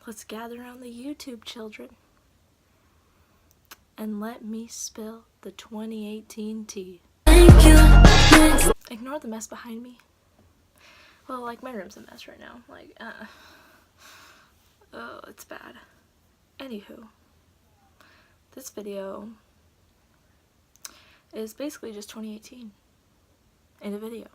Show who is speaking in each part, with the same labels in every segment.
Speaker 1: Let's gather around the YouTube, children, and let me spill the 2018 tea. Ignore the mess behind me. Well, like, my room's a mess right now. Like, oh, it's bad. Anywho, this video is basically just 2018 in a video.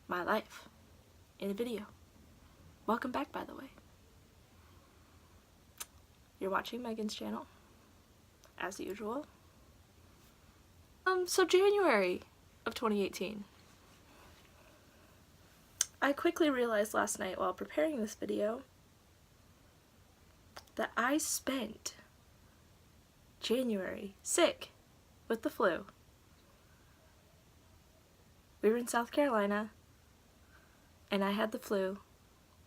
Speaker 1: My life in a video. Welcome back, by the way. You're watching Megan's channel, as usual. So January of 2018. I quickly realized last night while preparing this video that I spent January sick with the flu. We were in South Carolina, and I had the flu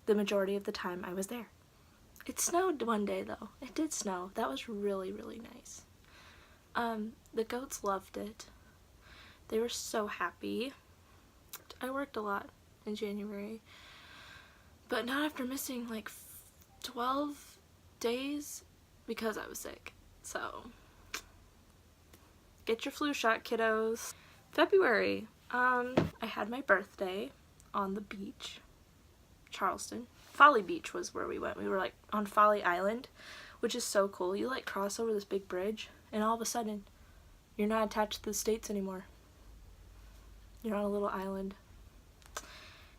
Speaker 1: the majority of the time I was there. It snowed one day though. It did snow. That was really, really nice. The goats loved it. They were so happy. I worked a lot in January, but not after missing like 12 days because I was sick. So get your flu shot, kiddos. February, I had my birthday on the beach, Charleston. Folly Beach was where we went. We were like on Folly Island, which is so cool. You like cross over this big bridge and all of a sudden you're not attached to the states anymore. You're on a little island.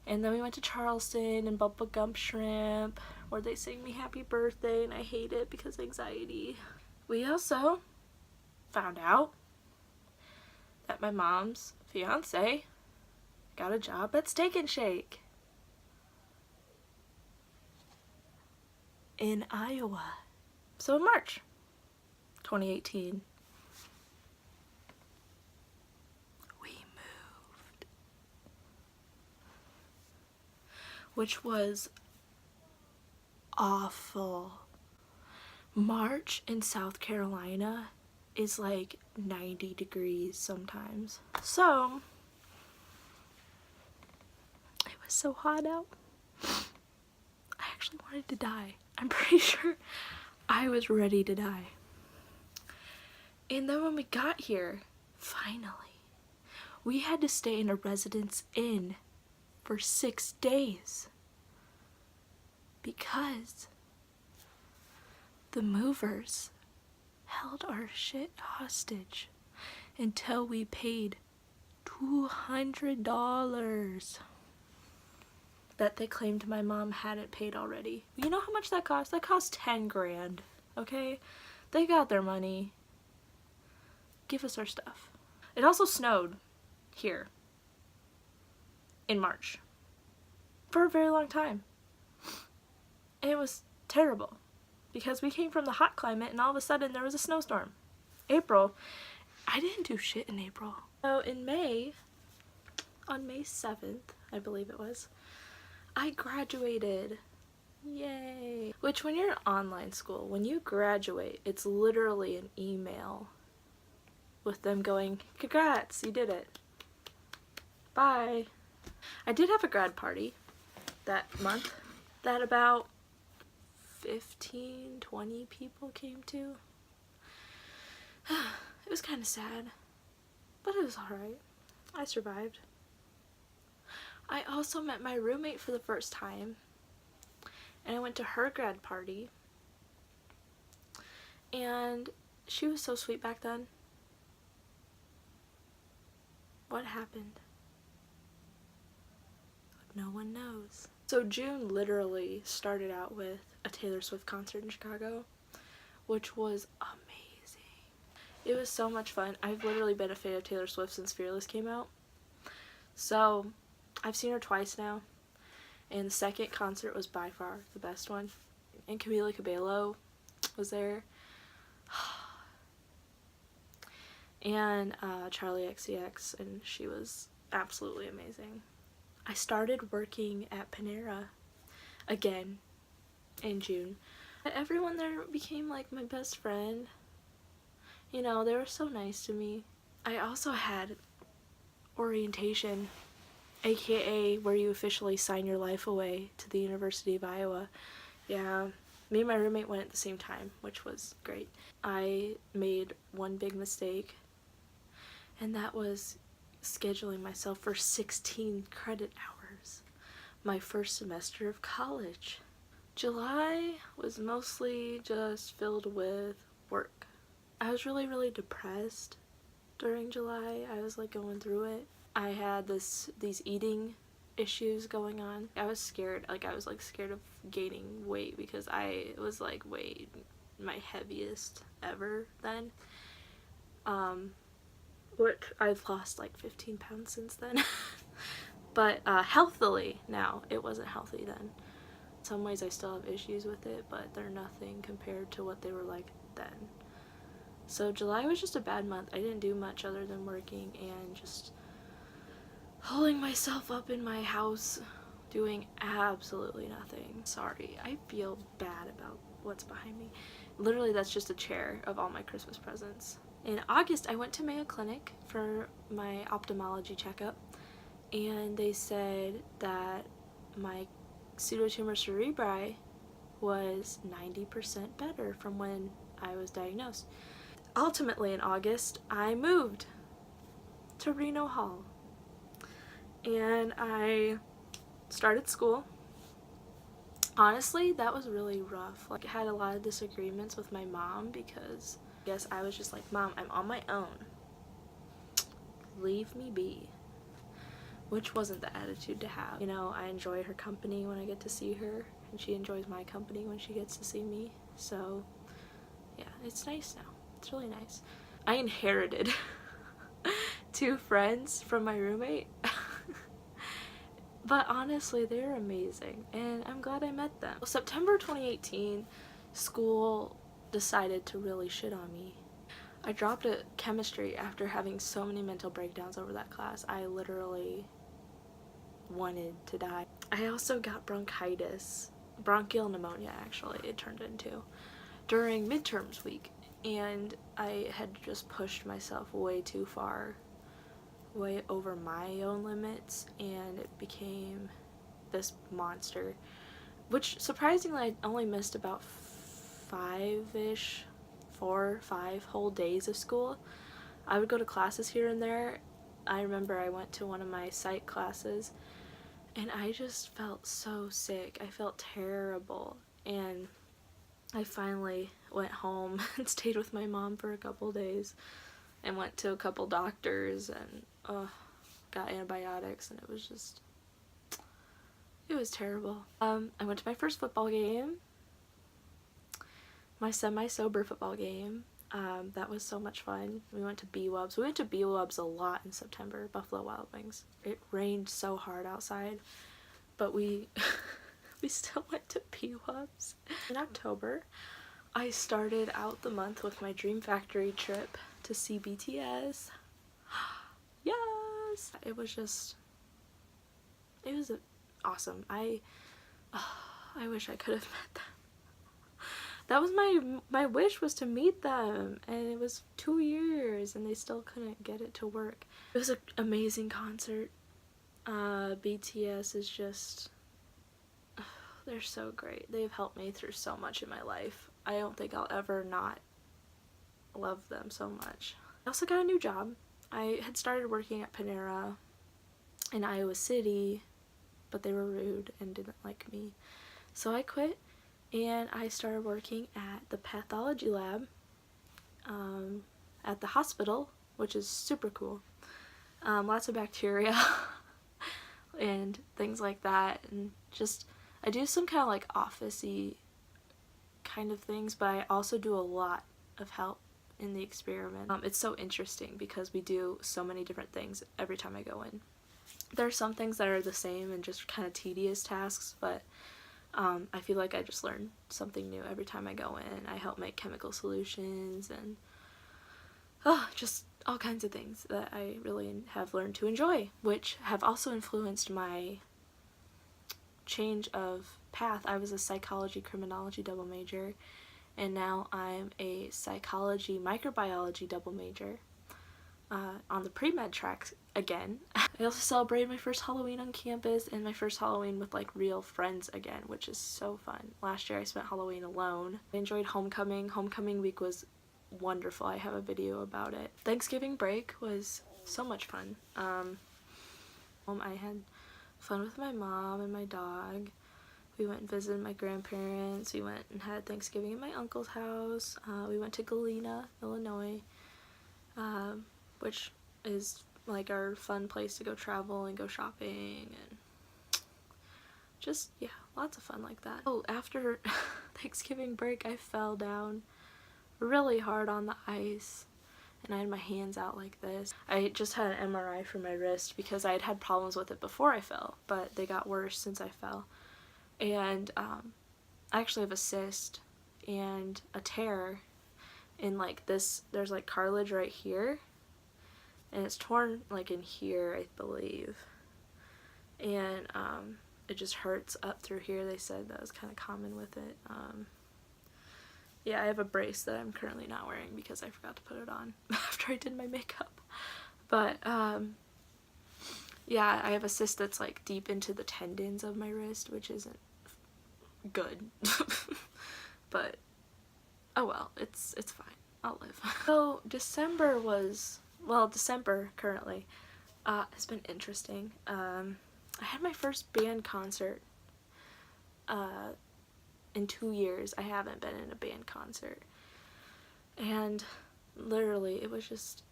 Speaker 1: And then we went to Charleston and Bubba Gump Shrimp, where they sing me happy birthday, and I hate it because anxiety. We also found out that my mom's fiance got a job at Steak and Shake in Iowa. So in March 2018, we moved, which was awful. March in South Carolina is like 90 degrees sometimes. So it was so hot out. I actually wanted to die. I'm pretty sure I was ready to die. And then when we got here, finally, we had to stay in a Residence Inn for 6 days because the movers held our shit hostage until we paid $200 that they claimed my mom hadn't paid already. You know how much that cost? That cost 10 grand, okay? They got their money. Give us our stuff. It also snowed here in March for a very long time. And it was terrible because we came from the hot climate and all of a sudden there was a snowstorm. April, I didn't do shit in April. So in May, on May 7th, I believe it was, I graduated. Yay. Which, when you're in online school, when you graduate, it's literally an email with them going, congrats, you did it. Bye. I did have a grad party that month that about 15, 20 people came to. It was kind of sad, but it was alright. I survived. I also met my roommate for the first time, and I went to her grad party, and she was so sweet back then. What happened? No one knows. So June literally started out with a Taylor Swift concert in Chicago, which was amazing. It was so much fun. I've literally been a fan of Taylor Swift since Fearless came out. So I've seen her twice now, and the second concert was by far the best one. And Camila Cabello was there. And Charlie XCX, and she was absolutely amazing. I started working at Panera again in June. Everyone there became like my best friend. You know, they were so nice to me. I also had orientation, aka where you officially sign your life away to the University of Iowa. Yeah, Me and my roommate went at the same time, which was great. I made one big mistake, and that was scheduling myself for 16 credit hours my first semester of college. July was mostly just filled with work. I was really depressed during July. I was like going through it. I had these eating issues going on. I was scared, I was scared of gaining weight because I was my heaviest ever then. Which I've lost 15 pounds since then. But healthily now. It wasn't healthy then. In some ways I still have issues with it, but they're nothing compared to what they were like then. So July was just a bad month. I didn't do much other than working and just holding myself up in my house, doing absolutely nothing. Sorry, I feel bad about what's behind me. Literally, that's just a chair of all my Christmas presents. In August, I went to Mayo Clinic for my ophthalmology checkup, and they said that my pseudotumor cerebri was 90% better from when I was diagnosed. Ultimately, in August, I moved to Reno Hall, and I started school. Honestly, that was really rough. I had a lot of disagreements with my mom because I guess I was just like, Mom, I'm on my own. Leave me be. Which wasn't the attitude to have. You know, I enjoy her company when I get to see her, and she enjoys my company when she gets to see me. So, yeah, it's nice now. It's really nice. I inherited 2 friends from my roommate. But honestly, they're amazing, and I'm glad I met them. September 2018, school decided to really shit on me. I dropped a chemistry after having so many mental breakdowns over that class. I literally wanted to die. I also got bronchitis, bronchial pneumonia actually, it turned into, during midterms week, and I had just pushed myself way too far, way over my own limits, and it became this monster, which surprisingly I only missed about 4 or 5 whole days of school. I would go to classes here and there. I remember I went to one of my psych classes and I just felt so sick. I felt terrible, and I finally went home and stayed with my mom for a couple days and went to a couple doctors and got antibiotics, and it was terrible. I went to my first football game, my semi-sober football game. That was so much fun. We went to B-Wubs. We went to B-Wubs a lot in September, Buffalo Wild Wings. It rained so hard outside, but we still went to B-Wubs. In October, I started out the month with my Dream Factory trip to see BTS. Yes! It was awesome. I wish I could have met them. That was my wish, was to meet them, and it was 2 years and they still couldn't get it to work. It was an amazing concert. BTS is just, they're so great. They've helped me through so much in my life. I don't think I'll ever not love them so much. I also got a new job. I had started working at Panera in Iowa City, but they were rude and didn't like me. So I quit, and I started working at the pathology lab at the hospital, which is super cool. Lots of bacteria and things like that, and just I do some kind of like office-y kind of things, but I also do a lot of help in the experiment. It's so interesting because we do so many different things every time I go in. There are some things that are the same and just kind of tedious tasks, but I feel like I just learn something new every time I go in. I help make chemical solutions and just all kinds of things that I really have learned to enjoy, which have also influenced my change of path. I was a psychology criminology double major, and now I'm a psychology microbiology double major. on the pre-med tracks again. I also celebrated my first Halloween on campus and my first Halloween with like real friends again, which is so fun. Last year I spent Halloween alone. I enjoyed homecoming. Homecoming week was wonderful. I have a video about it. Thanksgiving break was so much fun. I had fun with my mom and my dog. We went and visited my grandparents. We went and had Thanksgiving at my uncle's house. We went to Galena, Illinois, which is like our fun place to go travel and go shopping and just, yeah, lots of fun like that. Oh, after Thanksgiving break, I fell down really hard on the ice and I had my hands out like this. I just had an MRI for my wrist because I had had problems with it before I fell, but they got worse since I fell. And I actually have a cyst and a tear in like this, there's like cartilage right here, and it's torn like in here, I believe. And it just hurts up through here. They said that was kind of common with it. Yeah, I have a brace that I'm currently not wearing because I forgot to put it on after I did my makeup. But yeah, I have a cyst that's like deep into the tendons of my wrist, which isn't good. But oh well, it's fine. I'll live. So December was, well, December currently has been interesting. I had my first band concert in 2 years. I haven't been in a band concert, and literally it was just,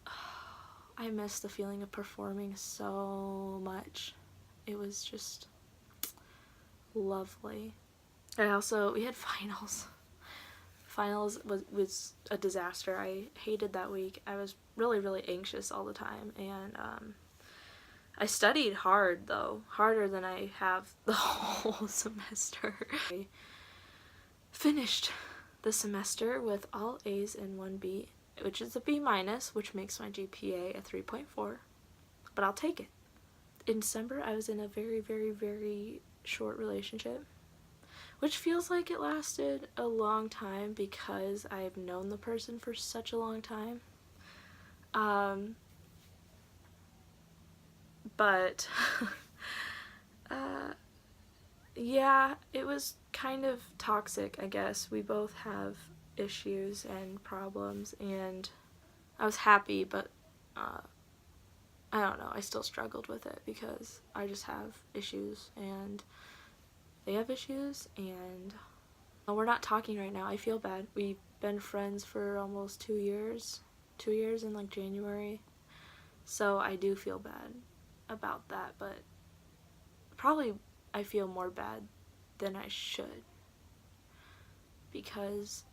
Speaker 1: I miss the feeling of performing so much. It was just lovely. And also we had finals. Finals was a disaster. I hated that week. I was really anxious all the time, and I studied hard though, harder than I have the whole semester. I finished the semester with all A's and 1 B, which is a B-, which makes my GPA a 3.4, but I'll take it. In December I was in a very short relationship, which feels like it lasted a long time because I've known the person for such a long time. But yeah, it was kind of toxic, I guess. We both have issues and problems, and I was happy, but I don't know, I still struggled with it because I just have issues and they have issues, and we're not talking right now. I feel bad. We've been friends for almost 2 years. 2 years in like January. So I do feel bad about that, but probably I feel more bad than I should because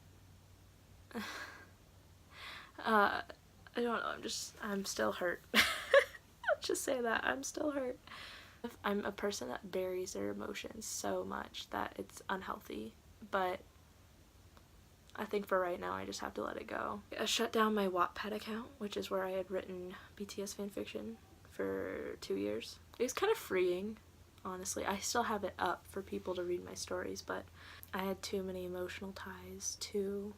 Speaker 1: I don't know, I'm still hurt. I'll just say that, I'm still hurt. I'm a person that buries their emotions so much that it's unhealthy, but I think for right now I just have to let it go. I shut down my Wattpad account, which is where I had written BTS fanfiction for 2 years. It was kind of freeing, honestly. I still have it up for people to read my stories, but I had too many emotional ties to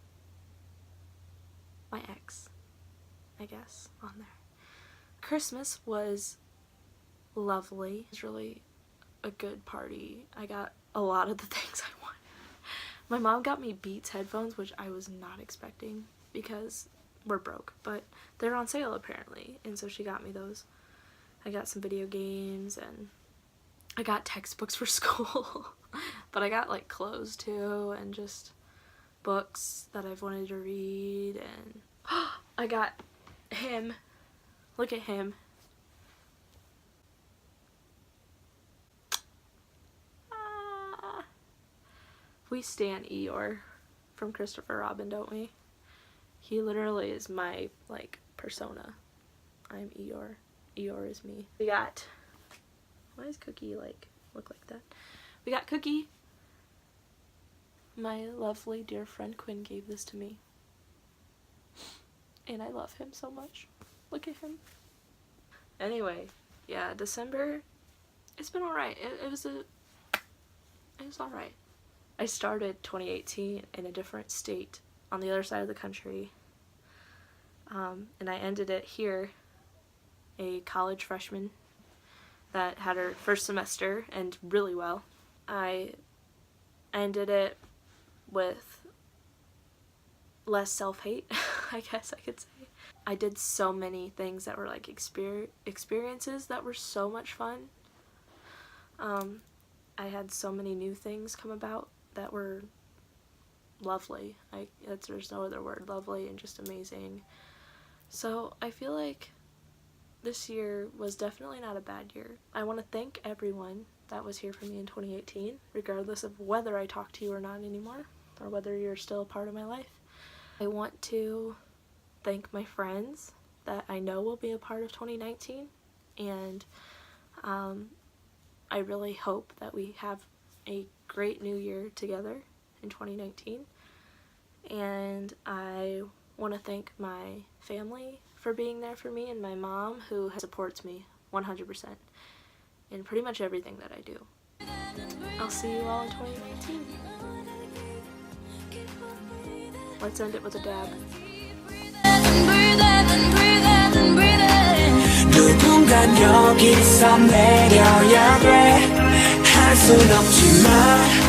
Speaker 1: my ex, I guess, on there. Christmas was lovely. It was really a good party. I got a lot of the things I wanted. My mom got me Beats headphones, which I was not expecting because we're broke, but they're on sale apparently, and so she got me those. I got some video games, and I got textbooks for school. But I got like clothes too, and just books that I've wanted to read, and I got him. Look at him. We stan Eeyore from Christopher Robin, don't we? He literally is my, like, persona. I'm Eeyore. Eeyore is me. We got... Why does Cookie, like, look like that? We got Cookie. My lovely dear friend Quinn gave this to me. And I love him so much. Look at him. Anyway, yeah, December, it's been alright. It was alright. I started 2018 in a different state on the other side of the country, and I ended it here a college freshman that had her first semester and really well. I ended it with less self-hate, I guess I could say. I did so many things that were like experiences that were so much fun. I had so many new things come about that were lovely. There's no other word, lovely and just amazing. So I feel like this year was definitely not a bad year. I want to thank everyone that was here for me in 2018, regardless of whether I talk to you or not anymore, or whether you're still a part of my life. I want to thank my friends that I know will be a part of 2019, and I really hope that we have a great new year together in 2019. And I want to thank my family for being there for me, and my mom, who supports me 100% in pretty much everything that I do. I'll see you all in 2019. Let's end it with a dab. 누군간 여기서 내려야 돼 할 순 없지만